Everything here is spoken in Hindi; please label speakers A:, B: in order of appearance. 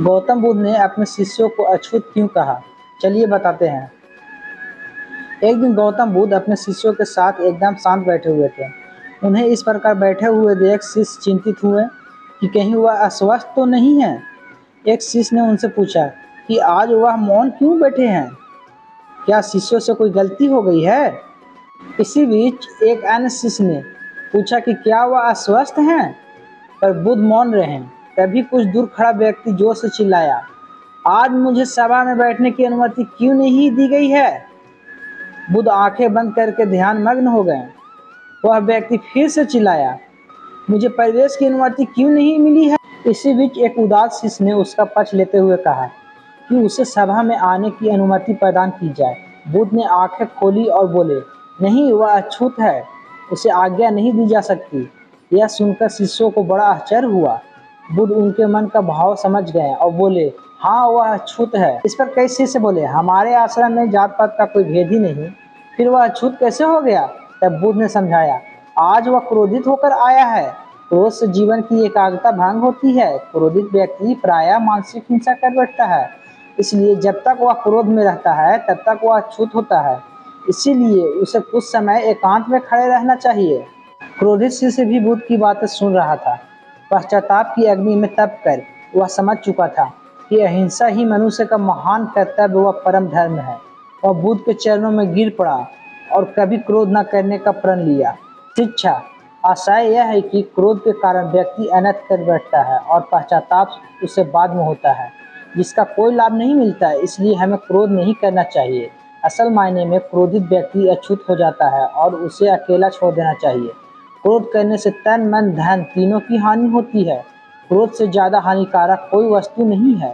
A: गौतम बुद्ध ने अपने शिष्यों को अछूत क्यों कहा? चलिए बताते हैं। एक दिन गौतम बुद्ध अपने शिष्यों के साथ एकदम शांत बैठे हुए थे। उन्हें इस प्रकार बैठे हुए देख शिष्य चिंतित हुए कि कहीं वह अस्वस्थ तो नहीं है। एक शिष्य ने उनसे पूछा कि आज वह मौन क्यों बैठे हैं? क्या शिष्यों से कोई गलती हो गई है? इसी बीच एक अन्य शिष्य ने पूछा कि क्या वह अस्वस्थ हैं? पर बुद्ध मौन रहे। तभी कुछ दूर खड़ा व्यक्ति जोर से चिल्लाया, आज मुझे सभा में बैठने की अनुमति क्यों नहीं दी गई है? बुद्ध आंखें बंद करके ध्यान मग्न हो गए। वह व्यक्ति फिर से चिल्लाया, मुझे प्रवेश की अनुमति क्यों नहीं मिली है? इसी बीच एक उदास शिष्य ने उसका पक्ष लेते हुए कहा कि उसे सभा में आने की अनुमति प्रदान की जाए। बुद्ध ने आंखें खोली और बोले, नहीं, वह अछूत है, उसे आज्ञा नहीं दी जा सकती। यह सुनकर शिष्यों को बड़ा आश्चर्य हुआ। बुद्ध उनके मन का भाव समझ गए और बोले, हाँ, वह अछूत है। इस पर कई शिष्य बोले, हमारे आश्रम में जात पात का कोई भेद ही नहीं, फिर वह अछूत कैसे हो गया? तब बुद्ध ने समझाया, आज वह क्रोधित होकर आया है। क्रोध से जीवन की एकाग्रता भंग होती है। क्रोधित व्यक्ति प्रायः मानसिक हिंसा कर बैठता है। इसलिए जब तक वह क्रोध में रहता है तब तक वह अछूत होता है। इसीलिए उसे कुछ समय एकांत में खड़े रहना चाहिए। क्रोधित शिष्य भी बुद्ध की बातें सुन रहा था। पश्चाताप की अग्नि में तप कर वह समझ चुका था कि अहिंसा ही मनुष्य का महान कर्तव्य व परम धर्म है। वह बुद्ध के चरणों में गिर पड़ा और कभी क्रोध न करने का प्रण लिया। शिक्षा आशय यह है कि क्रोध के कारण व्यक्ति अनर्थ कर बैठता है और पश्चाताप उससे बाद में होता है, जिसका कोई लाभ नहीं मिलता है। इसलिए हमें क्रोध नहीं करना चाहिए। असल मायने में क्रोधित व्यक्ति अछूत हो जाता है और उसे अकेला छोड़ देना चाहिए। क्रोध करने से तन मन धन तीनों की हानि होती है। क्रोध से ज्यादा हानिकारक कोई वस्तु नहीं है।